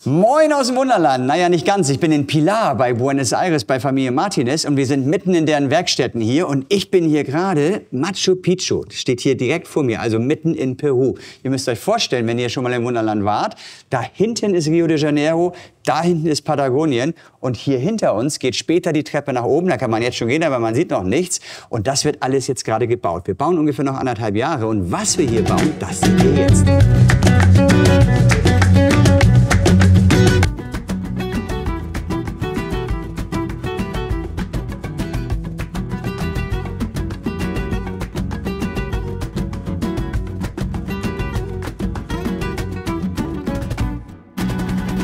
Moin aus dem Wunderland. Naja, nicht ganz. Ich bin in Pilar bei Buenos Aires bei Familie Martinez und wir sind mitten in deren Werkstätten hier und ich bin hier gerade Machu Picchu. Das steht hier direkt vor mir, also mitten in Peru. Ihr müsst euch vorstellen, wenn ihr schon mal im Wunderland wart, da hinten ist Rio de Janeiro, da hinten ist Patagonien und hier hinter uns geht später die Treppe nach oben. Da kann man jetzt schon gehen, aber man sieht noch nichts und das wird alles jetzt gerade gebaut. Wir bauen ungefähr noch 1,5 Jahre und was wir hier bauen, das seht ihr jetzt.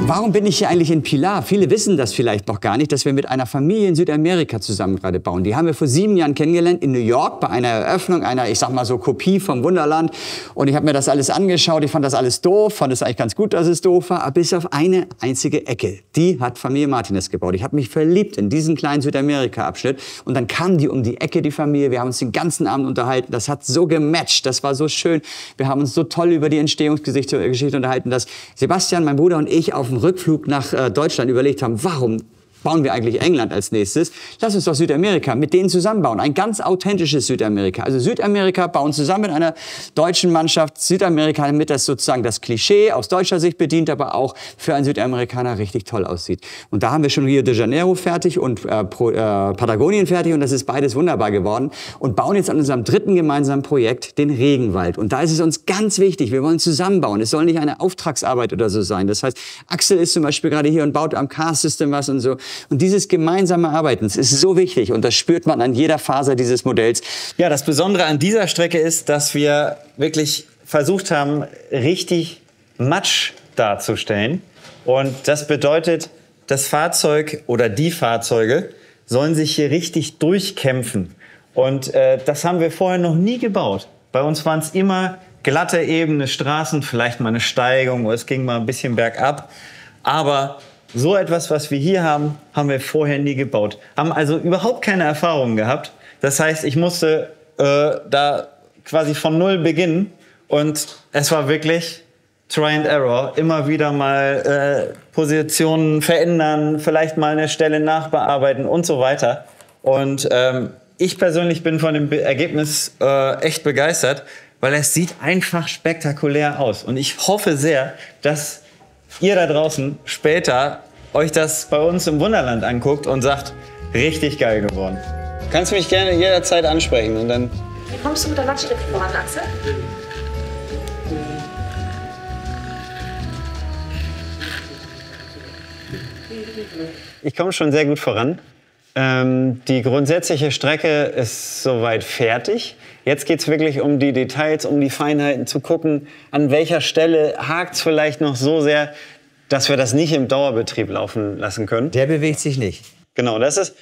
Warum bin ich hier eigentlich in Pilar? Viele wissen das vielleicht noch gar nicht, dass wir mit einer Familie in Südamerika zusammen gerade bauen. Die haben wir vor 7 Jahren kennengelernt in New York bei einer Eröffnung, einer, ich sag mal so, Kopie vom Wunderland. Und ich habe mir das alles angeschaut. Ich fand das alles doof, fand es eigentlich ganz gut, dass es doof war, aber bis auf eine einzige Ecke. Die hat Familie Martinez gebaut. Ich habe mich verliebt in diesen kleinen Südamerika-Abschnitt. Und dann kam die um die Ecke, die Familie. Wir haben uns den ganzen Abend unterhalten. Das hat so gematcht. Das war so schön. Wir haben uns so toll über die Entstehungsgeschichte unterhalten, dass Sebastian, mein Bruder und ich auf dem Rückflug nach Deutschland überlegt haben, warum bauen wir eigentlich England als nächstes? Lass uns doch Südamerika mit denen zusammenbauen. Ein ganz authentisches Südamerika. Also Südamerika bauen zusammen mit einer deutschen Mannschaft Südamerika, damit das sozusagen das Klischee aus deutscher Sicht bedient, aber auch für einen Südamerikaner richtig toll aussieht. Und da haben wir schon Rio de Janeiro fertig und Patagonien fertig und das ist beides wunderbar geworden. Und bauen jetzt an unserem dritten gemeinsamen Projekt den Regenwald. Und da ist es uns ganz wichtig, wir wollen zusammenbauen. Es soll nicht eine Auftragsarbeit oder so sein. Das heißt, Axel ist zum Beispiel gerade hier und baut am Car-System was und so. Und dieses gemeinsame Arbeiten ist so wichtig und das spürt man an jeder Faser dieses Modells. Ja, das Besondere an dieser Strecke ist, dass wir wirklich versucht haben, richtig Matsch darzustellen. Und das bedeutet, das Fahrzeug oder die Fahrzeuge sollen sich hier richtig durchkämpfen. Und das haben wir vorher noch nie gebaut. Bei uns waren es immer glatte, ebene Straßen, vielleicht mal eine Steigung oder es ging mal ein bisschen bergab. Aber so etwas, was wir hier haben, haben wir vorher nie gebaut. Haben also überhaupt keine Erfahrung gehabt. Das heißt, ich musste da quasi von null beginnen. Und es war wirklich Try and Error. Immer wieder mal Positionen verändern, vielleicht mal eine Stelle nachbearbeiten und so weiter. Und ich persönlich bin von dem Ergebnis echt begeistert, weil es sieht einfach spektakulär aus. Und ich hoffe sehr, dass ihr da draußen später euch das bei uns im Wunderland anguckt und sagt, richtig geil geworden. Kannst du mich gerne jederzeit ansprechen und dann... Wie kommst du mit der Landstrecke voran, Axel? Ich komme schon sehr gut voran. Die grundsätzliche Strecke ist soweit fertig. Jetzt geht es wirklich um die Details, um die Feinheiten, zu gucken, an welcher Stelle hakt es vielleicht noch so sehr, dass wir das nicht im Dauerbetrieb laufen lassen können. Der bewegt sich nicht. Genau, das ist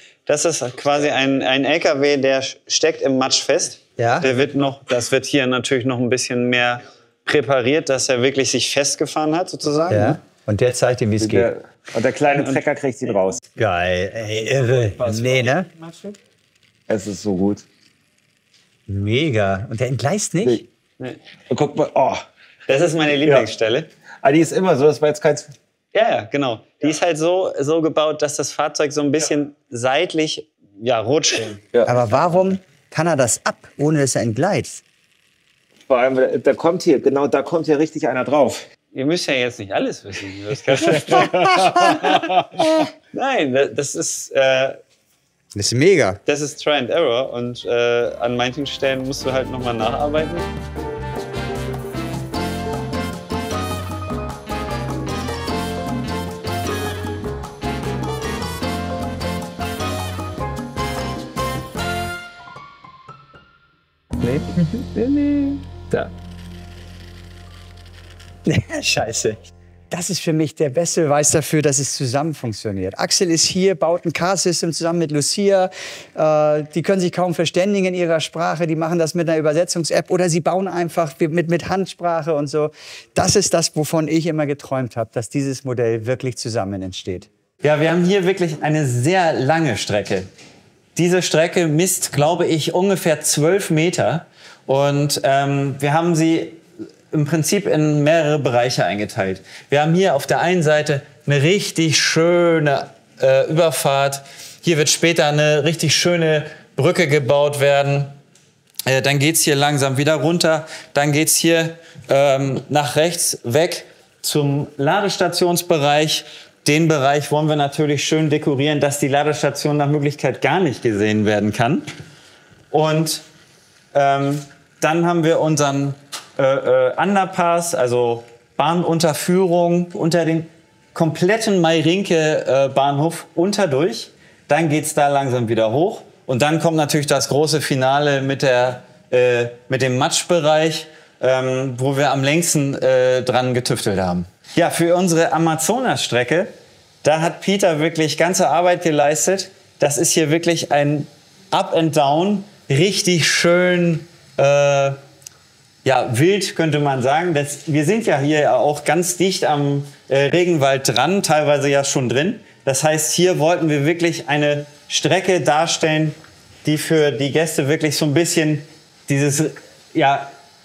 quasi ein LKW, der steckt im Matsch fest. Ja. Das wird hier natürlich noch ein bisschen mehr präpariert, dass er wirklich sich festgefahren hat, sozusagen. Ja. Und der zeigt ihm, wie es geht. Und der kleine Trecker kriegt ihn raus. Geil, ey, irre. Nee, ne? Es ist so gut. Mega. Und der entgleist nicht? Nee. Und guck mal, oh. Das ist meine Lieblingsstelle. Ja. Aber die ist immer so, das war jetzt kein... Ja, genau. Die ist halt so gebaut, dass das Fahrzeug so ein bisschen seitlich rutscht. Ja. Aber warum kann er das ab, ohne dass er entgleitet? Vor allem, da kommt hier richtig einer drauf. Ihr müsst ja jetzt nicht alles wissen. Nein, das ist mega. Das ist Try and Error und an manchen Stellen musst du halt nochmal nacharbeiten. Da. Scheiße. Das ist für mich der beste Beweis dafür, dass es zusammen funktioniert. Axel ist hier, baut ein Car-System zusammen mit Lucia. Die können sich kaum verständigen in ihrer Sprache. Die machen das mit einer Übersetzungs-App oder sie bauen einfach mit Handsprache und so. Das ist das, wovon ich immer geträumt habe, dass dieses Modell wirklich zusammen entsteht. Ja, wir haben hier wirklich eine sehr lange Strecke. Diese Strecke misst, glaube ich, ungefähr 12 Meter. Und wir haben sie im Prinzip in mehrere Bereiche eingeteilt. Wir haben hier auf der einen Seite eine richtig schöne Überfahrt. Hier wird später eine richtig schöne Brücke gebaut werden. Dann geht's hier langsam wieder runter. Dann geht's hier nach rechts weg zum Ladestationsbereich. Den Bereich wollen wir natürlich schön dekorieren, dass die Ladestation nach Möglichkeit gar nicht gesehen werden kann. Und dann haben wir unseren Underpass, also Bahnunterführung unter den kompletten Meirinke-Bahnhof unterdurch. Dann geht's da langsam wieder hoch. Und dann kommt natürlich das große Finale mit dem Matschbereich, wo wir am längsten dran getüftelt haben. Ja, für unsere Amazonas-Strecke, da hat Peter wirklich ganze Arbeit geleistet. Das ist hier wirklich ein Up and Down, richtig schön, wild könnte man sagen. Wir sind ja hier auch ganz dicht am Regenwald dran, teilweise ja schon drin. Das heißt, hier wollten wir wirklich eine Strecke darstellen, die für die Gäste wirklich so ein bisschen dieses,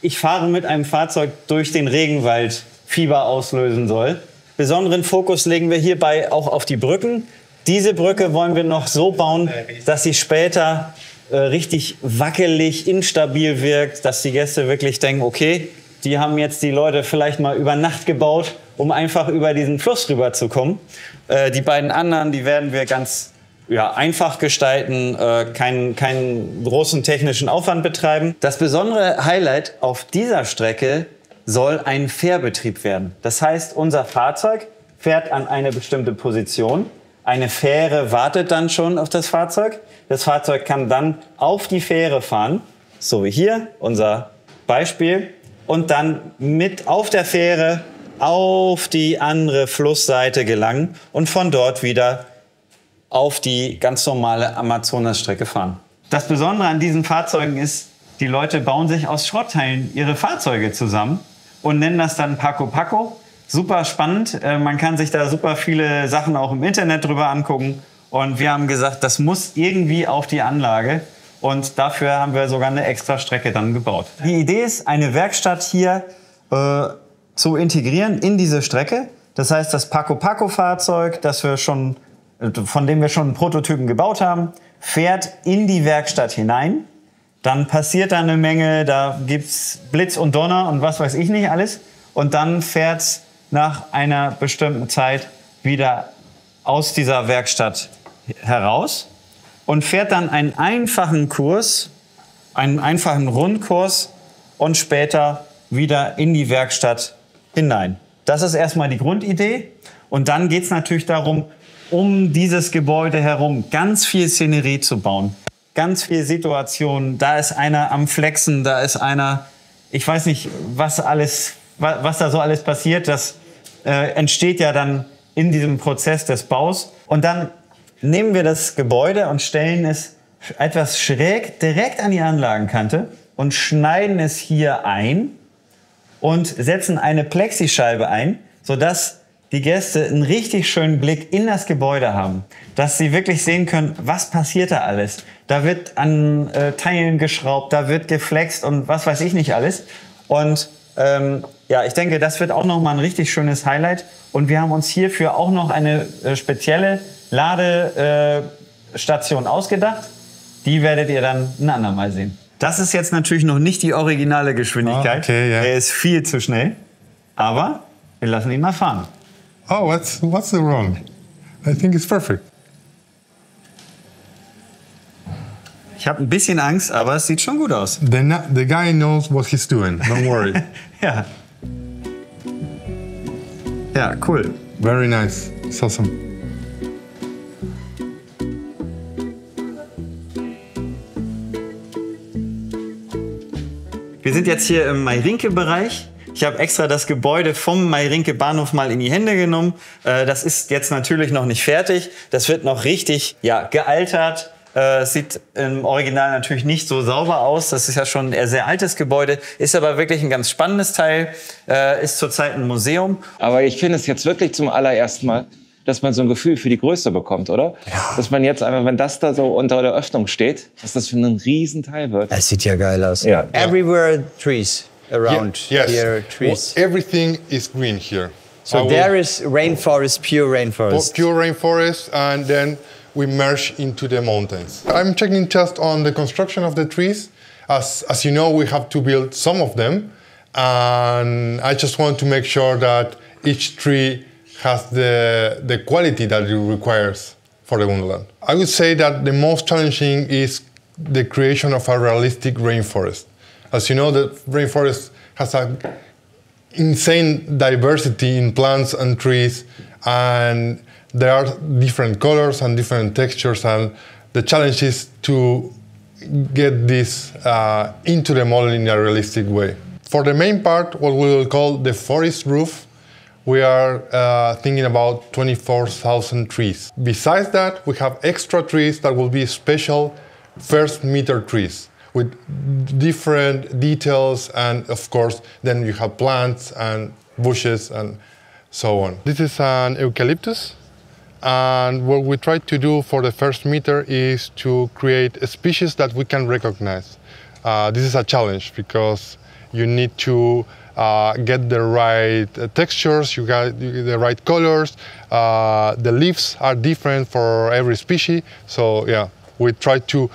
ich fahre mit einem Fahrzeug durch den Regenwald Fieber auslösen soll. Besonderen Fokus legen wir hierbei auch auf die Brücken. Diese Brücke wollen wir noch so bauen, dass sie später richtig wackelig, instabil wirkt, dass die Gäste wirklich denken, okay, die haben jetzt die Leute vielleicht mal über Nacht gebaut, um einfach über diesen Fluss rüberzukommen. Die beiden anderen, die werden wir ganz einfach gestalten, keinen großen technischen Aufwand betreiben. Das besondere Highlight auf dieser Strecke soll ein Fährbetrieb werden. Das heißt, unser Fahrzeug fährt an eine bestimmte Position. Eine Fähre wartet dann schon auf das Fahrzeug. Das Fahrzeug kann dann auf die Fähre fahren, so wie hier, unser Beispiel, und dann mit auf der Fähre auf die andere Flussseite gelangen und von dort wieder auf die ganz normale Amazonas-Strecke fahren. Das Besondere an diesen Fahrzeugen ist, die Leute bauen sich aus Schrottteilen ihre Fahrzeuge zusammen und nennen das dann Paco Paco. Super spannend. Man kann sich da super viele Sachen auch im Internet drüber angucken. Und wir haben gesagt, das muss irgendwie auf die Anlage. Und dafür haben wir sogar eine extra Strecke dann gebaut. Die Idee ist, eine Werkstatt hier zu integrieren in diese Strecke. Das heißt, das Paco Paco Fahrzeug, von dem wir schon Prototypen gebaut haben, fährt in die Werkstatt hinein. Dann passiert da eine Menge, da gibt's Blitz und Donner und was weiß ich nicht alles. Und dann fährt's nach einer bestimmten Zeit wieder aus dieser Werkstatt heraus und fährt dann einen einfachen Kurs, einen einfachen Rundkurs und später wieder in die Werkstatt hinein. Das ist erstmal die Grundidee. Und dann geht's natürlich darum, um dieses Gebäude herum ganz viel Szenerie zu bauen. Ganz viele Situationen. Da ist einer am Flexen, da ist einer, ich weiß nicht, was da so alles passiert. Das entsteht ja dann in diesem Prozess des Baus. Und dann nehmen wir das Gebäude und stellen es etwas schräg direkt an die Anlagenkante und schneiden es hier ein und setzen eine Plexischeibe ein, sodass die Gäste einen richtig schönen Blick in das Gebäude haben. Dass sie wirklich sehen können, was passiert da alles. Da wird an Teilen geschraubt, da wird geflext und was weiß ich nicht alles. Und ich denke, das wird auch nochmal ein richtig schönes Highlight. Und wir haben uns hierfür auch noch eine spezielle Ladestation ausgedacht. Die werdet ihr dann ein andermal sehen. Das ist jetzt natürlich noch nicht die originale Geschwindigkeit. Oh, okay, yeah. Er ist viel zu schnell. Aber wir lassen ihn mal fahren. Oh, what's wrong? I think it's perfect. Ich habe ein bisschen Angst, aber es sieht schon gut aus. The guy knows what he's doing. Don't worry. Ja. Ja, cool. Very nice. It's awesome. Wir sind jetzt hier im Meirinke-Bereich. Ich habe extra das Gebäude vom Meirinke-Bahnhof mal in die Hände genommen. Das ist jetzt natürlich noch nicht fertig. Das wird noch richtig gealtert. Sieht im Original natürlich nicht so sauber aus. Das ist ja schon ein sehr altes Gebäude. Ist aber wirklich ein ganz spannendes Teil. Ist zurzeit ein Museum. Aber ich finde es jetzt wirklich zum allerersten Mal, dass man so ein Gefühl für die Größe bekommt, oder? Ja. Dass man jetzt einfach, wenn das da so unter der Öffnung steht, dass das für ein Riesenteil wird. Es sieht ja geil aus. Ja. Everywhere trees. around Yes. here, trees. Well, everything is green here. So there is rainforest, pure rainforest. Pure rainforest, and then we merge into the mountains. I'm checking just on the construction of the trees. As you know, we have to build some of them, and I just want to make sure that each tree has the quality that it requires for the Wonderland. I would say that the most challenging is the creation of a realistic rainforest. As you know, the rainforest has an insane diversity in plants and trees, and there are different colors and different textures, and the challenge is to get this into the model in a realistic way. For the main part, what we will call the forest roof, we are thinking about 24,000 trees. Besides that, we have extra trees that will be special first meter trees with different details, and of course, then you have plants and bushes and so on. This is an eucalyptus, and what we try to do for the first meter is to create a species that we can recognize. This is a challenge because you need to get the right textures, you get the right colors. The leaves are different for every species, so yeah, we try to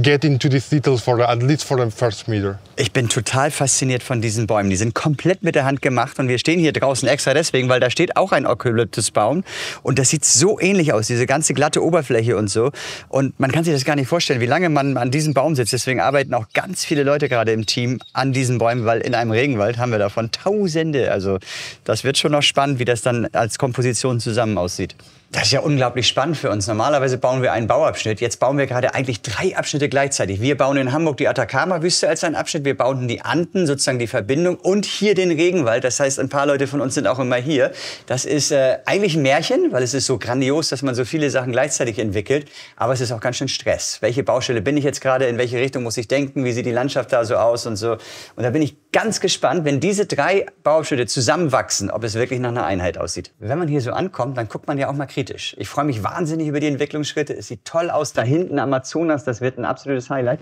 get into these details at least for the first meter. Ich bin total fasziniert von diesen Bäumen. Die sind komplett mit der Hand gemacht und wir stehen hier draußen extra deswegen, weil da steht auch ein Eukalyptusbaum und das sieht so ähnlich aus, diese ganze glatte Oberfläche und so. Und man kann sich das gar nicht vorstellen, wie lange man an diesem Baum sitzt. Deswegen arbeiten auch ganz viele Leute gerade im Team an diesen Bäumen, weil in einem Regenwald haben wir davon Tausende. Also das wird schon noch spannend, wie das dann als Komposition zusammen aussieht. Das ist ja unglaublich spannend für uns. Normalerweise bauen wir einen Bauabschnitt. Jetzt bauen wir gerade eigentlich 3 Abschnitte gleichzeitig. Wir bauen in Hamburg die Atacama-Wüste als einen Abschnitt. Wir bauen die Anden, sozusagen die Verbindung, und hier den Regenwald. Das heißt, ein paar Leute von uns sind auch immer hier. Das ist eigentlich ein Märchen, weil es ist so grandios, dass man so viele Sachen gleichzeitig entwickelt. Aber es ist auch ganz schön Stress. Welche Baustelle bin ich jetzt gerade? In welche Richtung muss ich denken? Wie sieht die Landschaft da so aus und so? Und da bin ich ganz gespannt, wenn diese 3 Bauabschnitte zusammenwachsen, ob es wirklich nach einer Einheit aussieht. Wenn man hier so ankommt, dann guckt man ja auch mal kritisch. Ich freue mich wahnsinnig über die Entwicklungsschritte. Es sieht toll aus da hinten, Amazonas, das wird ein absolutes Highlight.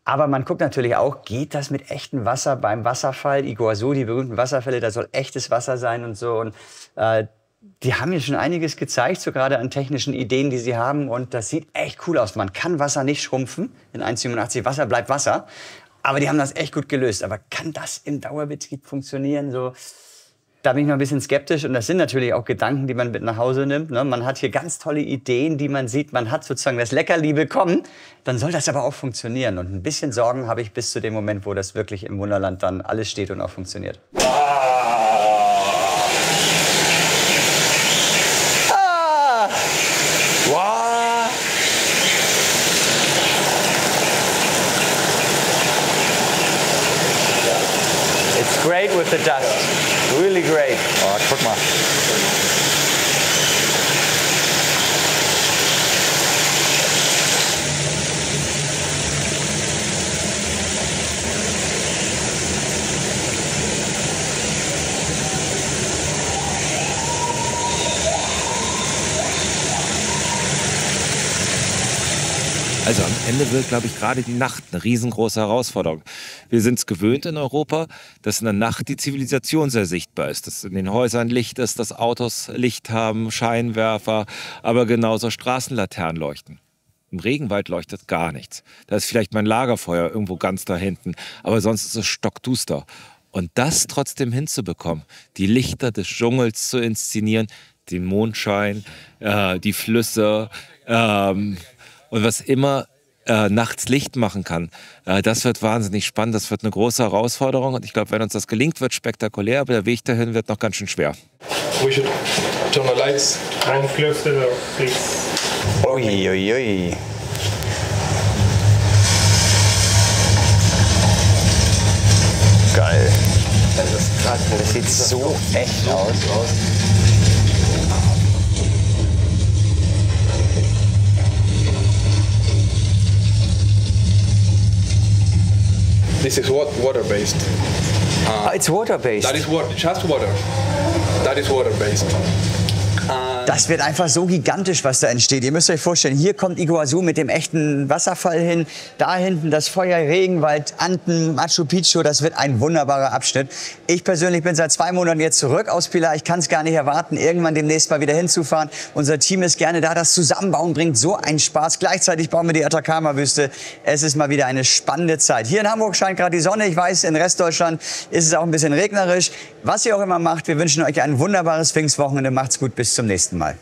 Aber man guckt natürlich auch, geht das mit echtem Wasser beim Wasserfall? Iguazu, die berühmten Wasserfälle, da soll echtes Wasser sein und so. Und die haben mir schon einiges gezeigt, so gerade an technischen Ideen, die sie haben. Und das sieht echt cool aus. Man kann Wasser nicht schrumpfen. In 1,87 Wasser bleibt Wasser. Aber die haben das echt gut gelöst. Aber kann das im Dauerbetrieb funktionieren? So, da bin ich noch ein bisschen skeptisch. Und das sind natürlich auch Gedanken, die man mit nach Hause nimmt. Ne? Man hat hier ganz tolle Ideen, die man sieht. Man hat sozusagen das Leckerli bekommen. Dann soll das aber auch funktionieren. Und ein bisschen Sorgen habe ich bis zu dem Moment, wo das wirklich im Wunderland dann alles steht und auch funktioniert. It's great with the dust. Really great. Oh, guck mal. Also am Ende wird, glaube ich, gerade die Nacht eine riesengroße Herausforderung. Wir sind es gewöhnt in Europa, dass in der Nacht die Zivilisation sehr sichtbar ist. Dass in den Häusern Licht ist, dass Autos Licht haben, Scheinwerfer, aber genauso Straßenlaternen leuchten. Im Regenwald leuchtet gar nichts. Da ist vielleicht mein Lagerfeuer irgendwo ganz da hinten, aber sonst ist es stockduster. Und das trotzdem hinzubekommen, die Lichter des Dschungels zu inszenieren, den Mondschein, die Flüsse, und was immer nachts Licht machen kann, das wird wahnsinnig spannend. Das wird eine große Herausforderung. Und ich glaube, wenn uns das gelingt, wird spektakulär. Aber der Weg dahin wird noch ganz schön schwer. We should turn the lights. And close the door, please. Ui, ui, ui. Geil. Das ist krass. Das sieht so echt aus. This is water-based. It's water-based. That is just water. That is water-based. Das wird einfach so gigantisch, was da entsteht. Ihr müsst euch vorstellen, hier kommt Iguazu mit dem echten Wasserfall hin. Da hinten das Feuer, Regenwald, Anden, Machu Picchu. Das wird ein wunderbarer Abschnitt. Ich persönlich bin seit 2 Monaten jetzt zurück aus Pilar. Ich kann es gar nicht erwarten, irgendwann demnächst mal wieder hinzufahren. Unser Team ist gerne da. Das Zusammenbauen bringt so einen Spaß. Gleichzeitig bauen wir die Atacama-Wüste. Es ist mal wieder eine spannende Zeit. Hier in Hamburg scheint gerade die Sonne. Ich weiß, in Restdeutschland ist es auch ein bisschen regnerisch. Was ihr auch immer macht, wir wünschen euch ein wunderbares Pfingstwochenende. Macht's gut, bis zum nächsten Mal.